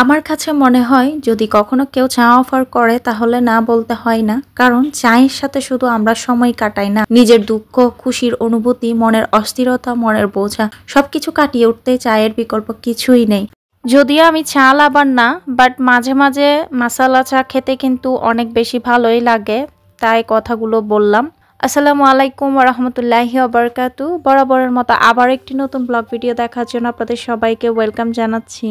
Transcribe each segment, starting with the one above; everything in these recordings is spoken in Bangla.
আমার কাছে মনে হয় যদি কখনো কেউ চা অফার করে তাহলে না বলতে হয় না, কারণ চায়ের সাথে শুধু আমরা সময় কাটাই না, নিজের দুঃখ, খুশির অনুভূতি, মনের অস্থিরতা, মনের বোঝা সবকিছু কাটিয়ে উঠতে চায়ের বিকল্প কিছুই নেই। যদিও আমি চা লাভার না, বাট মাঝে মাঝে মাসালা চা খেতে কিন্তু অনেক বেশি ভালোই লাগে, তাই কথাগুলো বললাম। আসসালামু আলাইকুম ওয়া রাহমাতুল্লাহি ওয়া বারাকাতু। বরাবরের মতো আবার একটি নতুন ব্লগ ভিডিও দেখার জন্য আপনাদের সবাইকে ওয়েলকাম জানাচ্ছি।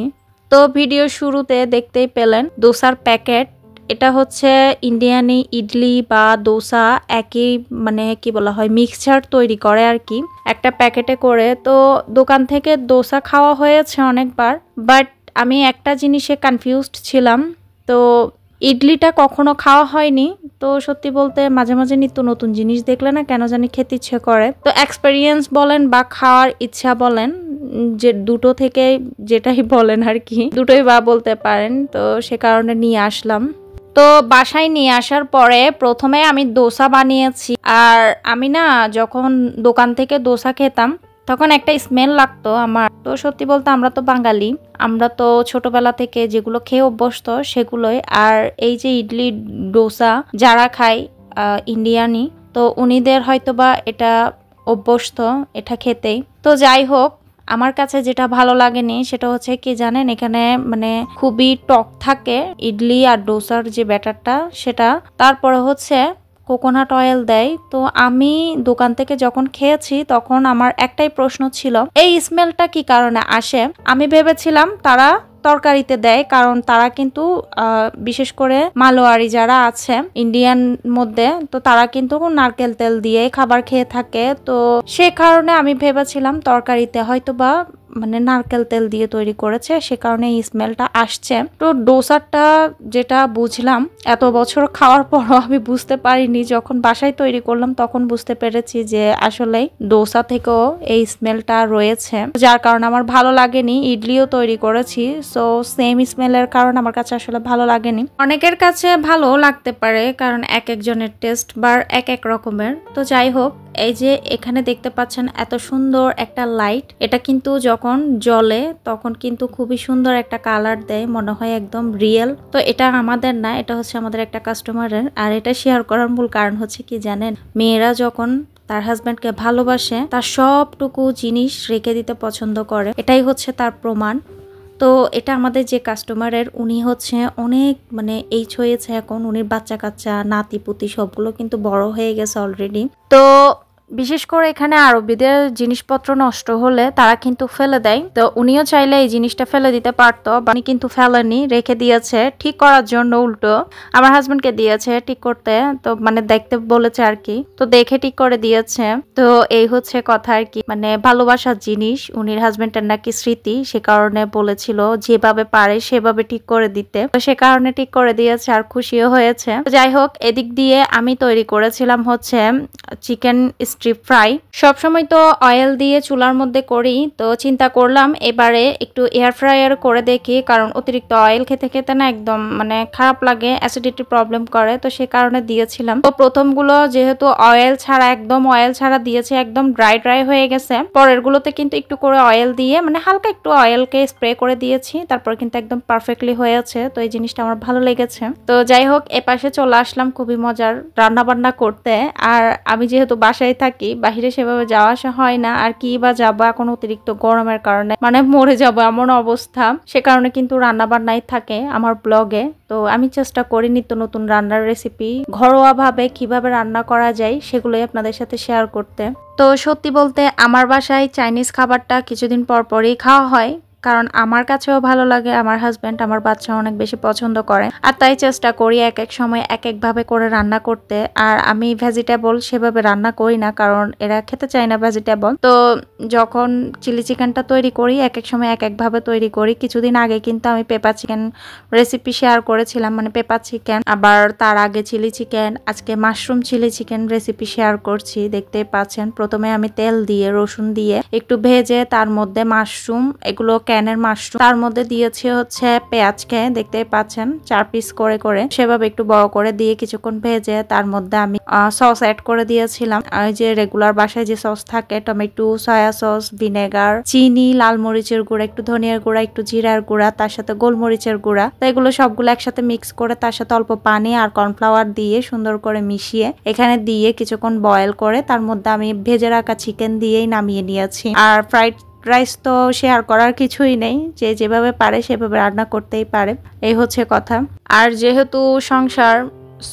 তো ভিডিও শুরুতে দেখতেই পেলেন দোসার প্যাকেট। এটা হচ্ছে ইন্ডিয়ানি ইডলি বা দোসা একই, মানে কি বলা হয়, মিক্সচার তৈরি করে আর কি একটা প্যাকেটে করে। তো দোকান থেকে দোসা খাওয়া হয়েছে অনেকবার, বাট আমি একটা জিনিসে কনফিউজড ছিলাম। তো ইডলিটা কখনো খাওয়া হয়নি, তো সত্যি বলতে মাঝে মাঝে নিত্য নতুন জিনিস দেখলে না কেন জানি খেতে ইচ্ছে করে। তো এক্সপেরিয়েন্স বলেন বা খাওয়ার ইচ্ছা বলেন, যে দুটো থেকে যেটাই বলেন আর কি, দুটোই বা বলতে পারেন। তো সে কারণে নিয়ে আসলাম। তো বাসায় নিয়ে আসার পরে প্রথমে আমি দোসা বানিয়েছি। আর আমি না যখন দোকান থেকে দোসা খেতাম তখন একটা স্মেল লাগতো আমার। তো সত্যি বলতে আমরা তো বাঙালি, আমরা তো ছোটবেলা থেকে যেগুলো খেয়ে অভ্যস্ত সেগুলোই। আর এই যে ইডলি ডোসা যারা খায় ইন্ডিয়ানি, তো উনিদের হয়তোবা এটা অভ্যস্ত এটা খেতেই। তো যাই হোক, আমার কাছে যেটা ভালো লাগেনি সেটা হচ্ছে কি জানেন, এখানে মানে খুবই টক থাকে ইডলি আর ডোসার যে ব্যাটারটা সেটা। তারপরে হচ্ছে কোকোনাট অয়েল দেয়। তো আমি দোকান থেকে যখন খেয়েছি তখন আমার একটাই প্রশ্ন ছিল, এই স্মেলটা কি কারণে আসে। আমি ভেবেছিলাম তারা তরকারিতে দেয়, কারণ তারা কিন্তু বিশেষ করে মালোয়ারি যারা আছে ইন্ডিয়ান মধ্যে, তো তারা কিন্তু নারকেল তেল দিয়ে খাবার খেয়ে থাকে। তো সে কারণে আমি ভেবেছিলাম তরকারিতে হয়তো বা মানে নারকেল তেল দিয়ে তৈরি করেছে, সে কারণে এই স্মেলটা আসছে। তো ডোসাটা যেটা বুঝলাম এত বছর খাওয়ার পরও আমি বুঝতে পারিনি, যখন বাসায় তৈরি করলাম তখন বুঝতে পেরেছি যে আসলে ডোসা থেকেও এই স্মেলটা রয়েছে, যার কারণে আমার ভালো লাগেনি। ইডলিও তৈরি করেছি, সো সেম স্মেলের কারণে আমার কাছে আসলে ভালো লাগেনি। অনেকের কাছে ভালো লাগতে পারে, কারণ এক একজনের টেস্ট বার এক এক রকমের। তো যাই হোক, এই যে এখানে দেখতে পাচ্ছেন এত সুন্দর একটা লাইট, এটা কিন্তু যখন জ্বলে তখন কিন্তু খুবই সুন্দর একটা কালার দেয়, মনে হয় একদম রিয়েল। তো এটা আমাদের না, এটা হচ্ছে আমাদের একটা কাস্টমারের। আর এটা শেয়ার করার মূল কারণ হচ্ছে কি জানেন, মেয়েরা যখন তার হাজব্যান্ডকে ভালোবাসে তার সবটুকু জিনিস রেখে দিতে পছন্দ করে, এটাই হচ্ছে তার প্রমাণ। তো এটা আমাদের যে কাস্টমারের, উনি হচ্ছে অনেক মানে এইজ হয়েছে এখন, উনির বাচ্চা কাচ্চা নাতি পুতি সবগুলো কিন্তু বড় হয়ে গেছে অলরেডি। তো বিশেষ করে এখানে আরবিদের জিনিসপত্র নষ্ট হলে তারা কিন্তু ফেলে দেয়। তো উনিও চাইলে এই জিনিসটা ফেলে দিতে পারতো, উনি কিন্তু ফেলেনি, রেখে দিয়েছে ঠিক করার জন্য। উল্টো আমার হাজবেন্ডকে দিয়েছে ঠিক করতে, তো মানে দেখতে বলেছে আর কি, তো দেখে ঠিক করে দিয়েছে। তো এই হচ্ছে কথা আর কি, মানে ভালোবাসার জিনিস, উনির হাজবেন্ডের নাকি স্মৃতি, সে কারণে বলেছিল যেভাবে পারে সেভাবে ঠিক করে দিতে, তো সে কারণে ঠিক করে দিয়েছে আর খুশিও হয়েছে। যাই হোক, এদিক দিয়ে আমি তৈরি করেছিলাম হচ্ছে চিকেন স্ট্রিপ ফ্রাই। সবসময় তো অয়েল দিয়ে চুলার মধ্যে করি, তো চিন্তা করলাম এবারে একটু এয়ার ফ্রায়ার করে দেখি, কারণ অতিরিক্ত অয়েল খেতে খেতে না একদম মানে খারাপ লাগে, অ্যাসিডিটি প্রবলেম করে। তো সে কারণে দিয়েছিলাম। তো প্রথমগুলো যেহেতু অয়েল ছাড়া, একদম অয়েল ছাড়া দিয়েছে, একদম ড্রাই ড্রাই হয়ে গেছে। পরের গুলোতে কিন্তু একটু করে অয়েল দিয়ে, মানে হালকা একটু অয়েলকে স্প্রে করে দিয়েছি, তারপর কিন্তু একদম পারফেক্টলি হয়েছে। তো এই জিনিসটা আমার ভালো লেগেছে। তো যাই হোক, এপাশে চলে আসলাম খুবই মজার রান্না বান্না করতে। আর আমি যেহেতু বাসায় থাকি, বাহিরে সেভাবে যাওয়া আসা হয় না, আর কি বা যাবো এখন অতিরিক্ত গরমের কারণে, মানে মরে যাবো এমন অবস্থা। সে কারণে কিন্তু রান্না বান্নাই থাকে আমার ব্লগে। তো আমি চেষ্টা করি নিত্য নতুন রান্নার রেসিপি ঘরোয়া ভাবে কিভাবে রান্না করা যায় সেগুলোই আপনাদের সাথে শেয়ার করতে। তো সত্যি বলতে আমার বাসায় চাইনিজ খাবারটা কিছুদিন পর পরই খাওয়া হয়, কারণ আমার কাছেও ভালো লাগে, আমার হাজব্যান্ড আমার বাচ্চা অনেক বেশি পছন্দ করে। আর তাই চেষ্টা করি এক এক সময় এক এক ভাবে করে রান্না করতে। আর আমি ভেজিটেবল সেভাবে রান্না করি না, কারণ এরা খেতে চায় না ভেজিটেবল। তো যখন চিলি চিকেনটা তৈরি করি এক এক সময় এক এক ভাবে তৈরি করি। কিছুদিন আগে কিন্তু আমি পেপার চিকেন রেসিপি শেয়ার করেছিলাম, মানে পেপার চিকেন। আবার তার আগে চিলি চিকেন, আজকে mushroom chilli chicken recipe share করছি। দেখতেই পাচ্ছেন, প্রথমে আমি তেল দিয়ে রসুন দিয়ে একটু ভেজে তার মধ্যে মাশরুম এগুলো ক্যানের মাশরুম, তার মধ্যে দিয়েছি হচ্ছে পেঁয়াজকে দেখতেই পাচ্ছেন 4 পিস করে করে সেভাবে একটু বড় করে দিয়ে কিছুক্ষণ ভেজে তার মধ্যে আমি সস অ্যাড করে দিয়েছিলাম। আর যে রেগুলার বাসায় যে সস থাকে টমেটো, সয়া সস, ভিনেগার, চিনি, লাল মরিচের গুঁড়া, একটু ধনিয়ার গুঁড়া, একটু জিরার গুঁড়া, তার সাথে গোলমরিচের গুঁড়া, তো এগুলো সবগুলো একসাথে মিক্স করে তার সাথে অল্প পানি আর কর্নফ্লাওয়ার দিয়ে সুন্দর করে মিশিয়ে এখানে দিয়ে কিছুক্ষণ বয়েল করে তার মধ্যে আমি ভেজে রাখা চিকেন দিয়েই নামিয়ে নিয়েছি। আর ফ্রাইড রাইস তো শেয়ার করার কিছুই নেই, যে যেভাবে পারে সেভাবে রান্না করতেই পারে, এই হচ্ছে কথা। আর যেহেতু সংসার,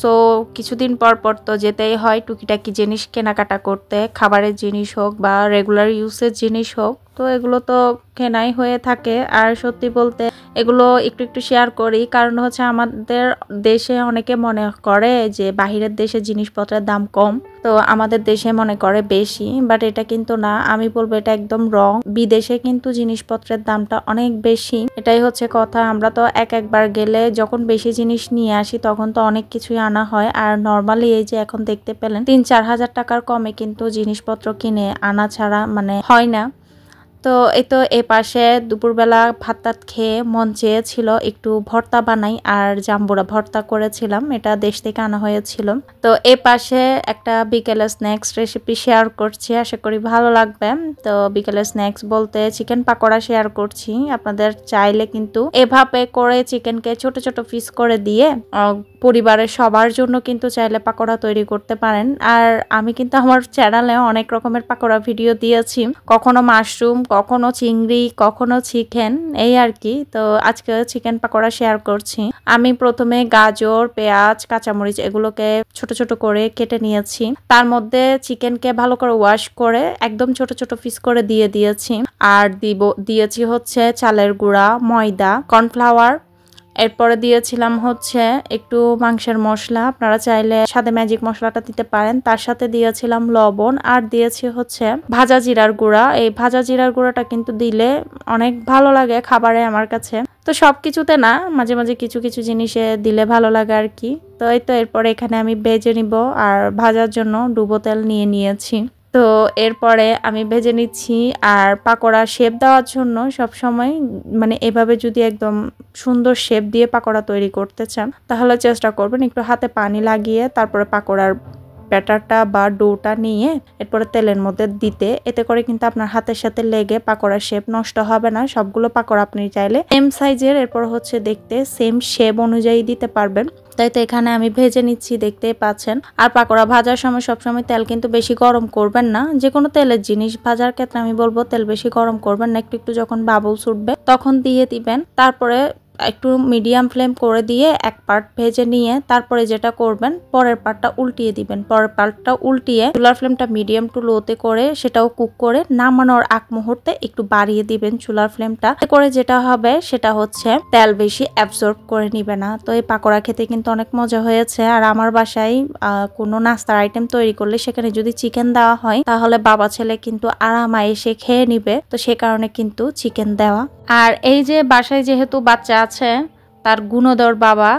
সো কিছুদিন পর পর তো যেতেই হয় টুকিটাকি জিনিস কেনাকাটা করতে, খাবারের জিনিস হোক বা রেগুলার ইউজের জিনিস হোক, তো এগুলো তো কেনাই হয়ে থাকে। আর সত্যি বলতে এগুলো একটু একটু শেয়ার করি, কারণ হচ্ছে আমাদের দেশে অনেকে মনে করে যে বাহিরের দেশে জিনিসপত্রের দাম কম, তো আমাদের দেশে মনে করে বেশি, বাট এটা কিন্তু না। আমি বলবো এটা একদম রং। বিদেশে কিন্তু জিনিসপত্রের দামটা অনেক বেশি, এটাই হচ্ছে কথা। আমরা তো একবার গেলে যখন বেশি জিনিস নিয়ে আসি তখন তো অনেক কিছুই আনা হয়, আর নর্মালি এই যে এখন দেখতে পেলেন 3-4 হাজার টাকার কমে কিন্তু জিনিসপত্র কিনে আনা ছাড়া মানে হয় না। তো এই তো এ পাশে দুপুরবেলা ভাত টাত খেয়ে মন চেয়েছিল একটু ভর্তা বানাই, আর জাম্বুরা ভর্তা করেছিলাম, এটা দেশ থেকে আনা হয়েছিল। তো এ পাশে একটা বিকেলের স্ন্যাক্স রেসিপি শেয়ার করছি, আশা করি ভালো লাগবে। তো বিকেলের স্ন্যাক্স বলতে চিকেন পাকোড়া শেয়ার করছি। আপনাদের চাইলে কিন্তু এভাবে করে চিকেনকে ছোট ছোট পিস করে দিয়ে পরিবারের সবার জন্য কিন্তু চাইলে পাকোড়া তৈরি করতে পারেন। আর আমি কিন্তু আমার চ্যানেলে অনেক রকমের পাকোড়া ভিডিও দিয়েছি, কখনো মাশরুম, কখনো চিংড়ি, কখনো চিকেন, এই আর কি। তো আজকে চিকেন পাকোড়া শেয়ার করছি। আমি প্রথমে গাজর, পেঁয়াজ, কাঁচামরিচ এগুলোকে ছোট ছোট করে কেটে নিয়েছি, তার মধ্যে চিকেনকে ভালো করে ওয়াশ করে একদম ছোট ছোট পিস করে দিয়েছি। আর দিয়েছি হচ্ছে চালের গুঁড়া, ময়দা, কর্নফ্লাওয়ার, এরপরে দিয়েছিলাম হচ্ছে একটু মাংসের মশলা, আপনারা চাইলে সাদে ম্যাজিক মশলাটা দিতে পারেন, তার সাথে দিয়েছিলাম লবণ, আর দিয়েছি হচ্ছে ভাজা জিরার গুঁড়া। এই ভাজা জিরার গুঁড়াটা কিন্তু দিলে অনেক ভালো লাগে খাবারে আমার কাছে, তো সবকিছুতে না, মাঝে মাঝে কিছু কিছু জিনিসে দিলে ভালো লাগে আর কি। তো এই তো এরপরে এখানে আমি ভেজে নিব, আর ভাজার জন্য ডুবো তেল নিয়ে নিয়েছি। তো এরপরে আমি ভেজে নিচ্ছি। আর পাকোড়া শেপ দেওয়ার জন্য সবসময় মানে এভাবে যদি একদম সুন্দর শেপ দিয়ে পাকোড়া তৈরি করতে চান তাহলে চেষ্টা করবেন একটু হাতে পানি লাগিয়ে তারপরে পাকোড়ার ব্যাটারটা বা ডোটা নিয়ে এরপরে তেলের মধ্যে দিতে, এতে করে কিন্তু আপনার হাতের সাথে লেগে পাকোড়ার শেপ নষ্ট হবে না। সবগুলো পাকোড়া আপনি চাইলে সেম সাইজের, এরপর হচ্ছে দেখতে সেম শেপ অনুযায়ী দিতে পারবেন। তাই তো এখানে আমি ভেজে নিচ্ছি, দেখতেই পাচ্ছেন। আর পাকোড়া ভাজার সময় সবসময় তেল কিন্তু বেশি গরম করবেন না, যে কোনো তেলের জিনিস ভাজার ক্ষেত্রে আমি বলবো তেল বেশি গরম করবেন না, একটু একটু যখন বাবুলস উঠবে তখন দিয়ে দিবেন। তারপরে একটু মিডিয়াম ফ্লেম করে দিয়ে এক পার্ট ভেজে নিয়ে তারপরে যেটা করবেন পরের পার্টটা উল্টিয়ে দিবেন। পরের পার্টটা উল্টিয়ে চুলার ফ্লেমটা মিডিয়াম টু লোতে করে সেটাও কুক করে নামানোর আগ মুহূর্তে একটু বাড়িয়ে দিবেন চুলার ফ্লেমটা, করে যেটা হবে সেটা হচ্ছে তেল বেশি অ্যাবজর্ব করে নিবে না। তো এই পাকোড়া খেতে কিন্তু অনেক মজা হয়েছে। আর আমার বাসায় কোনো নাস্তার আইটেম তৈরি করলে সেখানে যদি চিকেন দেওয়া হয় তাহলে বাবা ছেলে কিন্তু আরামায় এসে খেয়ে নিবে, তো সে কারণে কিন্তু চিকেন দেওয়া। আর এই যে বাসায় যেহেতু বাচ্চা আছে, তার গুণধর বাবা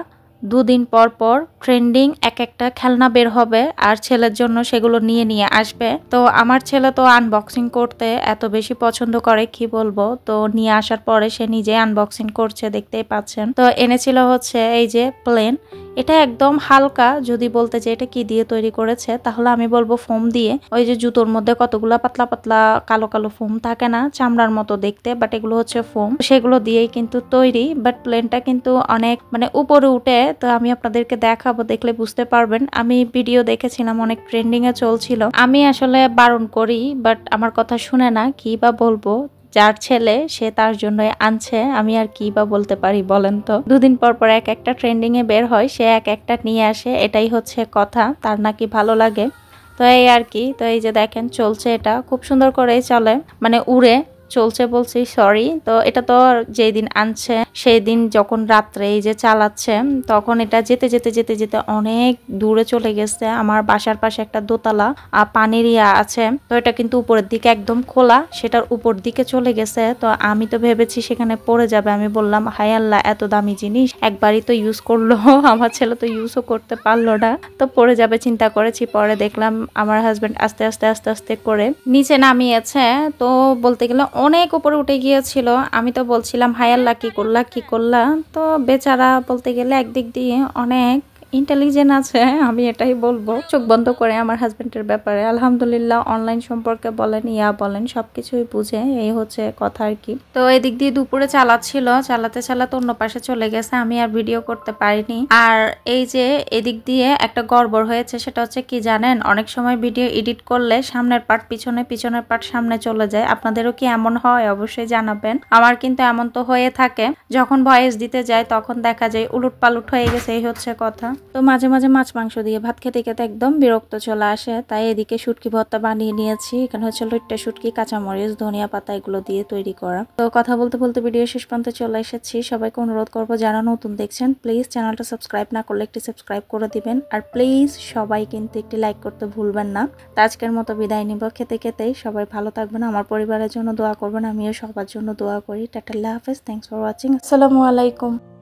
2 দিন পর পর ট্রেন্ডিং এক একটা খেলনা বের হবে আর ছেলের জন্য সেগুলো নিয়ে আসবে। তো আমার ছেলে তো আনবক্সিং করতে এত বেশি পছন্দ করে কি বলবো, তো নিয়ে আসার পরে সে নিজে আনবক্সিং করছে, দেখতেই পাচ্ছেন। তো এনেছিল হচ্ছে এই যে প্লেন, এটা একদম হালকা। যদি বলতে যে এটা কি দিয়ে তৈরি করেছে তাহলে আমি বলবো ফোম দিয়ে। ওই যে জুতোর মধ্যে কতগুলা পাতলা পাতলা কালো কালো ফোম থাকে না, চামড়ার মতো দেখতে, বাট এগুলো হচ্ছে ফোম, সেগুলো দিয়েই কিন্তু তৈরি। বাট প্লেনটা কিন্তু অনেক মানে উপরে উঠে, তো আমি আপনাদেরকে দেখাবো, দেখলে বুঝতে পারবেন। আমি ভিডিও দেখেছিলাম, অনেক ট্রেন্ডিং এ চলছিল। আমি আসলে বারণ করি, বাট আমার কথা শুনে না, কি বা বলবো, যার ছেলে সে তার জন্য আনছে, আমি আর কি বা বলতে পারি বলেন তো। 2 দিন পর পর এক একটা ট্রেন্ডিং এ বের হয়, সে এক একটা নিয়ে আসে, এটাই হচ্ছে কথা, তার নাকি ভালো লাগে। তো এই আর কি। তো এই যে দেখেন চলছে, এটা খুব সুন্দর করেই চলে, মানে উড়ে চলছে বলছি, সরি। তো এটা তো যেই দিন আনছে সেই দিন যখন রাত্রে এই যে চালাচ্ছে তখন এটা যেতে যেতে যেতে যেতে অনেক দূরে চলে গেছে। আমার বাসার পাশে একটা দোতলা পানির ইয়া আছে, তো এটা কিন্তু উপরের দিকে একদম খোলা, সেটার উপর দিকে চলে গেছে। তো আমি তো ভেবেছি সেখানে পড়ে যাবে, আমি বললাম হায় আল্লাহ, এত দামি জিনিস একবারই তো ইউজ করলো, আমার ছেলে তো ইউজও করতে পারলো না, তো পড়ে যাবে চিন্তা করেছি। পরে দেখলাম আমার হাজবেন্ড আস্তে আস্তে আস্তে আস্তে করে নিচে নামিয়েছে। তো বলতে গেলে অনেক উপরে উঠে গিয়েছিল। আমি তো বলছিলাম হায় আল্লাহ কি করলা। তো বেচারা বলতে গেলে একদিক দিয়ে অনেক ইন্টেলিজেন্ট আছে, আমি এটাই বলবো। চোখ বন্ধ করে আমার হাজবেন্ডের ব্যাপারে আলহামদুলিল্লাহ অনলাইন সম্পর্কে বলেন বলেন সবকিছুই বুঝে, এই হচ্ছে কথা আর কি। তো এদিক দিয়ে দুপুরে চালাতে অন্য পাশে চলে গেছে, আমি আর ভিডিও করতে পারিনি। আর এই যে এদিক দিয়ে একটা গড়বড় হয়েছে, সেটা হচ্ছে কি জানেন, অনেক সময় ভিডিও এডিট করলে সামনের পার্ট পিছনের পার্ট সামনে চলে যায়। আপনাদেরও কি এমন হয় অবশ্যই জানাবেন। আমার কিন্তু এমন তো হয়ে থাকে, যখন ভয়েস দিতে যায় তখন দেখা যায় উলট পালট হয়ে গেছে, এই হচ্ছে কথা। তো মাঝে মাঝে মাছ মাংস দিয়ে ভাত খেতে খেতে একদম বিরক্ত চলে আসে, তাই এদিকে শুটকি ভর্তা বানিয়ে নিয়েছি। এখানে হচ্ছে লইট্টা শুটকি, কাঁচামরিচ, ধনিয়া পাতা এগুলো দিয়ে তৈরি করা। তো কথা বলতে বলতে ভিডিও শেষ পর্যন্ত চলে এসেছি। সবাইকে অনুরোধ করবো যারা নতুন দেখছেন প্লিজ চ্যানেলটা সাবস্ক্রাইব না করলে একটি সাবস্ক্রাইব করে দিবেন, আর প্লিজ সবাই কিন্তু একটি লাইক করতে ভুলবেন না। তো আজকের মতো বিদায় নিব খেতে খেতেই। সবাই ভালো থাকবেন, আমার পরিবারের জন্য দোয়া করবেন, আমিও সবার জন্য দোয়া করি। টাটা, আল্লাহ হাফেজ, থ্যাংকস ফর ওয়াচিং, আসসালামু আলাইকুম।